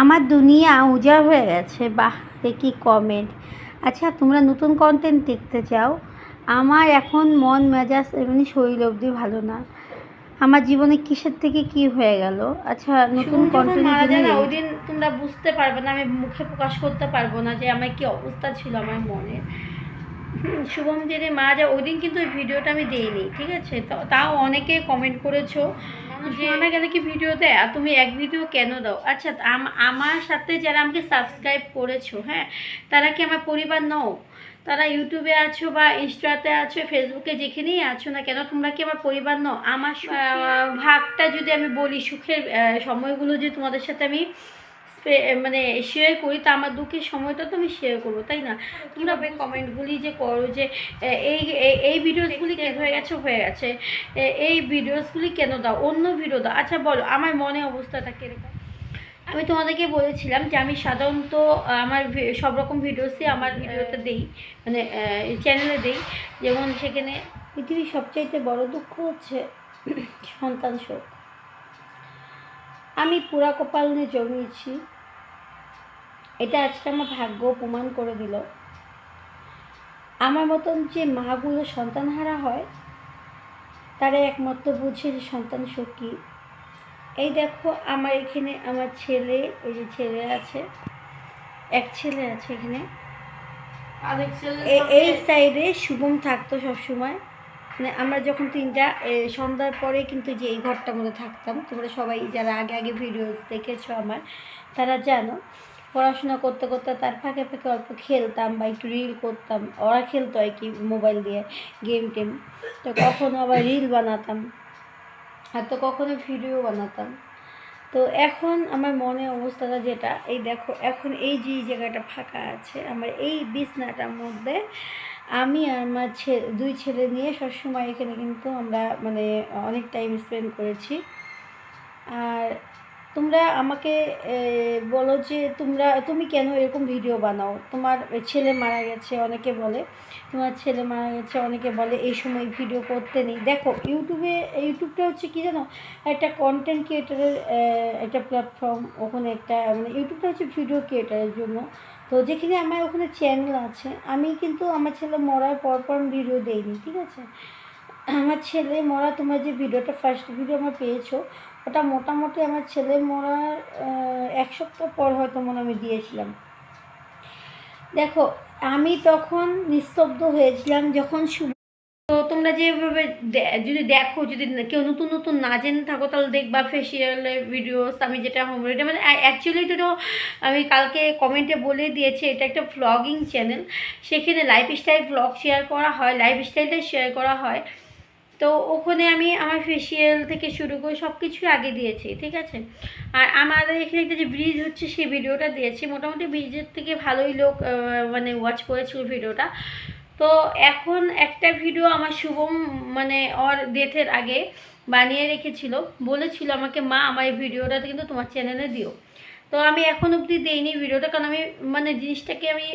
আমার দুনিয়া উজাড় হয়ে গেছে। বাহ, কি কমেন্ট! আচ্ছা, তোমরা নতুন কন্টেন্ট দেখতে চাও? আমার এখন মন মেজাজ এমনি শরীর অবধি ভালো না। আমার জীবনে কিসের থেকে কি হয়ে গেল। আচ্ছা, নতুন কন্টেন্ট মারা যায় না, ওই দিন তোমরা বুঝতে পারবে না, আমি মুখে প্রকাশ করতে পারবো না যে আমার কি অবস্থা ছিল আমার মনে। শুভম যেদিন মারা যায় ওই দিন কিন্তু ওই ভিডিওটা আমি দিইনি, ঠিক আছে? তাও অনেকে কমেন্ট করেছো যে না গেলে কি ভিডিও দেয়, আর তুমি এক ভিডিও কেন দাও? আচ্ছা, আমার সাথে যারা আমাকে সাবস্ক্রাইব করেছো, হ্যাঁ, তারা কি আমার পরিবার নও? তারা ইউটিউবে আছো বা ইনস্টাতে আছো, ফেসবুকে যেখানেই আছো না কেন, তোমরা কি আমার পরিবার নও? আমার ভাগটা যদি আমি বলি, সুখের সময়গুলো যে তোমাদের সাথে আমি মানে শেয়ার করি, তা আমার দুঃখের সময়টা তো আমি শেয়ার করবো, তাই না? তোমরা কমেন্টগুলি যে করো যে এই এই ভিডিওসগুলি কেন হয়ে গেছে, এই ভিডিওসগুলি কেন দাও, অন্য ভিডিও দাও। আচ্ছা বলো, আমার মনে অবস্থাটা কীরকম? আমি তোমাদেরকে বলেছিলাম যে আমি সাধারণত আমার সব রকম ভিডিওসই আমার ভিডিওতে দিই, মানে চ্যানেলে দিই। যেমন সেখানে পৃথিবীর সবচাইতে বড় দুঃখ হচ্ছে সন্তান শোক। আমি পুরা কপাল নিয়ে জন্মেছি, এটা আজকে আমার ভাগ্য প্রমাণ করে দিল। আমার মতন যে মাগুলো সন্তানহারা হয়, তারা একমাত্র বুঝে যে সন্তান শোক কী। এই দেখো, আমার এখানে আমার ছেলে, এই যে ছেলে আছে, এক ছেলে আছে এখানে, এই সাইডে শুভম থাকতো সবসময়। মানে আমরা যখন তিনটা সন্ধ্যার পরে কিন্তু যে এই ঘরটার মধ্যে থাকতাম, তোমরা সবাই যারা আগে আগে ভিডিও দেখেছো আমার, তারা জানো। পড়াশোনা করতে করতে তার ফাঁকে ফাঁকে অল্প খেলতাম বা একটু রিল করতাম। ওরা খেলতো আর কি মোবাইল দিয়ে গেম টেম, তো কখনো আবার রিল বানাতাম, আর তো কখনো ভিডিও বানাতাম। তো এখন আমার মনে অবস্থাটা যেটা, এই দেখো, এখন এই যে জায়গাটা ফাঁকা আছে আমার এই বিছনাটার মধ্যে, আমি আর আমার দুই ছেলে নিয়ে সবসময় এখানে কিন্তু আমরা মানে অনেক টাইম স্পেন্ড করেছি। আর তোমরা আমাকে বলো যে তুমি কেন এরকম ভিডিও বানাও? তোমার ছেলে মারা গেছে, অনেকে বলে তোমার ছেলে মারা গেছে, অনেকে বলে এই সময় ভিডিও করতে নেই। দেখো, ইউটিউবটা হচ্ছে কি জানো, একটা কন্টেন্ট ক্রিয়েটারের একটা প্ল্যাটফর্ম। ওখানে একটা মানে ইউটিউবটা হচ্ছে ভিডিও ক্রিয়েটারের জন্য। তো যেখানে আমার ওখানে চ্যানেল আছে, আমি কিন্তু আমার ছেলে মরার পর ভিডিও দেইনি, ঠিক আছে? আমার ছেলে মরা, তোমার যে ভিডিওটা ফার্স্ট ভিডিও আমার পেয়েছো, ওটা মোটামুটি আমার ছেলে মরার 1 সপ্তাহ পর হয়তো মনে আমি দিয়েছিলাম। দেখো, আমি তখন নিস্তব্ধ হয়েছিলাম যখন তো তোমরা যেভাবে যদি দেখো, যদি কেউ নতুন নতুন না জেনে থাকো, তাহলে দেখবা ফেসিয়ালের ভিডিওস, আমি যেটা হোম রেমেডি, মানে অ্যাকচুয়ালি তো আমি কালকে কমেন্টে বলে দিয়েছি, এটা একটা ভ্লগিং চ্যানেল। সেখানে লাইফস্টাইল ভ্লগ শেয়ার করা হয়, লাইফস্টাইলটাই শেয়ার করা হয়। তো ওখানে আমি আমার ফেসিয়াল থেকে শুরু করে সব কিছুই আগে দিয়েছি, ঠিক আছে? আর আমাদের এখানে একটা যে ব্রিজ হচ্ছে, সেই ভিডিওটা দিয়েছি। মোটামুটি ব্রিজের থেকে ভালোই লোক মানে ওয়াচ করেছিল ভিডিওটা। তো এখন একটা ভিডিও আমার শুভম মানে ওর ডেথের আগে বানিয়ে রেখেছিল, বলেছিল আমাকে, মা আমার এই ভিডিওটা কিন্তু তোমার চ্যানেলে দিও। তো আমি এখন অবধি দিইনি ভিডিওটা, কারণ আমি মানে জিনিসটাকে আমি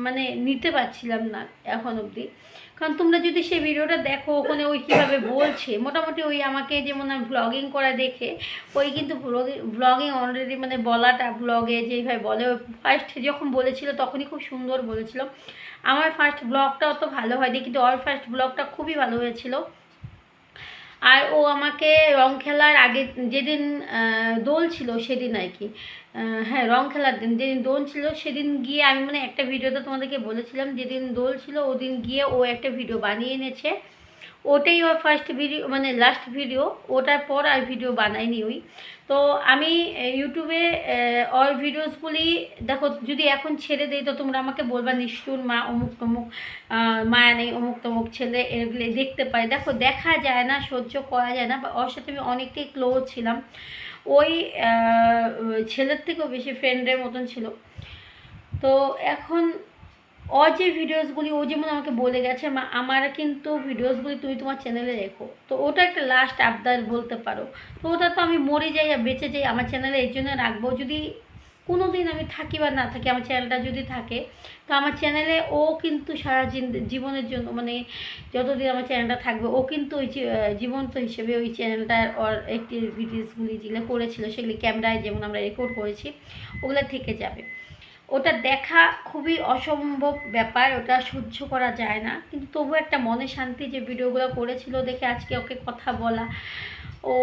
মানে নিতে পারছিলাম না এখন অবধি। কারণ তোমরা যদি সেই ভিডিওটা দেখো, ওখানে ওই কীভাবে বলছে, মোটামুটি ওই আমাকে যেমন ব্লগিং করা দেখে, ওই কিন্তু ব্লগিং অলরেডি মানে বলাটা ব্লগে যেভাবে বলে, ফার্স্ট যখন বলেছিল তখনই খুব সুন্দর বলেছিল। আমার ফার্স্ট ব্লগটা অত ভালো হয়নি, কিন্তু ওর ফার্স্ট ব্লগটা খুবই ভালো হয়েছিল। আর ও আমাকে রং খেলার আগে যেদিন দোল ছিল সেদিন আর কি, হ্যাঁ, রং খেলার দিন যেদিন দোল ছিল সেদিন গিয়ে আমি মানে একটা ভিডিওতে তোমাদেরকে বলেছিলাম, যেদিন দোল ছিল ওদিন গিয়ে ও একটা ভিডিও বানিয়ে এনেছে। ওটাই ওর ফার্স্ট ভিডিও, মানে লাস্ট ভিডিও। ওটার পর আর ভিডিও বানাইনি ওই। তো আমি ইউটিউবে ওর ভিডিওসগুলি দেখো, যদি এখন ছেড়ে দিই তো তোমরা আমাকে বলবা নিষ্ঠুর মা, অমুক তমুক, মায়া নেই, অমুক তমুক ছেলে, এগুলি দেখতে পাই। দেখো, দেখা যায় না, সহ্য করা যায় না। বা ওর সাথে আমি অনেকটাই ক্লোজ ছিলাম, ওই ছেলের থেকেও বেশি ফ্রেন্ডের মতন ছিল। তো এখন ওর যে ভিডিওসগুলি, ও যেমন আমাকে বলে গেছে, মা আমার কিন্তু ভিডিওসগুলি তুমি তোমার চ্যানেলে রেখো। তো ওটা একটা লাস্ট আবদার বলতে পারো। তো ওটা তো আমি মরে যাই আর বেঁচে যাই, আমার চ্যানেলে এই জন্য রাখবো। যদি কোনো দিন আমি থাকি বা না থাকি, আমার চ্যানেলটা যদি থাকে, তো আমার চ্যানেলে ও কিন্তু সারা জীবনের জন্য, মানে যতদিন আমার চ্যানেলটা থাকবে, ও কিন্তু ওই জীবন্ত হিসেবে ওই চ্যানেলটার ওর অ্যাক্টিভিটিসগুলি যেগুলো করেছিল সেগুলি ক্যামেরায় যেমন আমরা রেকর্ড করেছি ওগুলো থেকে যাবে। ওটা দেখা খুবই অসম্ভব ব্যাপার, ওটা সহ্য করা যায় না, কিন্তু তবু একটা মনে শান্তি যে ভিডিওগুলো করেছিল দেখে আজকে ওকে কথা বলা, ও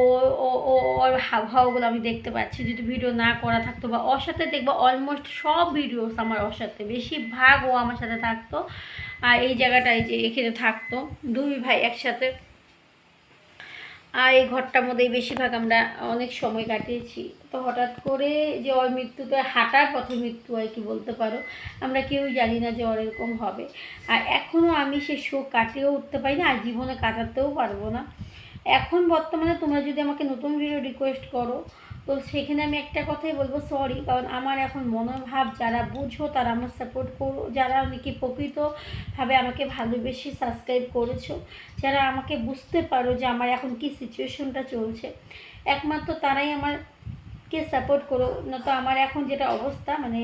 ও ও ওর হাবভাবগুলো আমি দেখতে পাচ্ছি। যদি ভিডিও না করা থাকতো বা ওর সাথে দেখবো অলমোস্ট সব ভিডিওস আমার ওর সাথে, বেশিরভাগ ও আমার সাথে থাকতো। আর এই জায়গাটায় যে এখানে থাকতো দুই ভাই একসাথে, আর এই ঘরটার মধ্যেই বেশিরভাগ আমরা অনেক সময় কাটিয়েছি। তো হঠাৎ করে যে ওর মৃত্যুতে, হাঁটার পথে মৃত্যু আর কি বলতে পারো, আমরা কেউই জানি না যে ওর এরকম হবে। আর এখনও আমি সে শোক কাটিয়েও উঠতে পারি না, আর জীবনে কাটাতেও পারবো না। এখন বর্তমানে তোমরা যদি আমাকে নতুন ভিডিও রিকোয়েস্ট করো, তো সেখানে আমি একটা কথাই বলবো, সরি, কারণ আমার এখন মনোভাব, যারা বুঝো তারা আমার সাপোর্ট করো, যারা নাকি প্রকৃতভাবে আমাকে ভালোবেসে সাবস্ক্রাইব করেছো, যারা আমাকে বুঝতে পারো যে আমার এখন কি সিচুয়েশনটা চলছে, একমাত্র তারাই আমারকে সাপোর্ট করো। না তো আমার এখন যেটা অবস্থা, মানে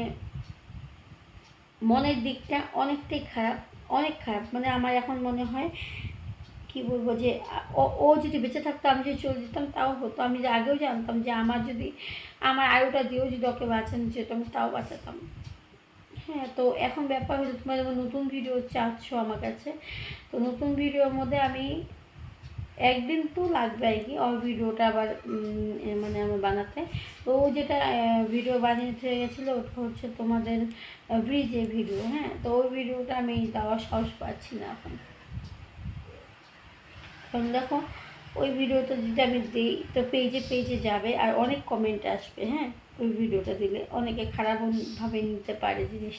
মনের দিকটা অনেকটাই খারাপ, অনেক খারাপ। মানে আমার এখন মনে হয় কি বলবো যে ও যদি বেঁচে থাকতো, আমি যদি চলে যেতাম তাও হতো। আমি আগেও জানতাম যে আমার যদি আমার আয়ুটা দিয়েও যদি ওকে বাঁচানো যেত আমি তাও বাঁচাতাম। হ্যাঁ, তো এখন ব্যাপার হচ্ছে তোমরা যেমন নতুন ভিডিও চাচ্ছ আমার কাছে, তো নতুন ভিডিওর মধ্যে আমি একদিন তো লাগবে আর কি ওর ভিডিওটা আবার মানে আমার বানাতে। তো ও যেটা ভিডিও বানিয়ে গেছিলো ওটা হচ্ছে তোমাদের ব্রিজের ভিডিও। হ্যাঁ, তো ওই ভিডিওটা আমি দেওয়ার সাহস পাচ্ছি না এখন। কারণ দেখো, ওই ভিডিওটা যদি আমি দিই তো পেজে পেজে যাবে আর অনেক কমেন্ট আসবে। হ্যাঁ, ওই ভিডিওটা দিলে অনেকে খারাপভাবে নিতে পারে জিনিসটা।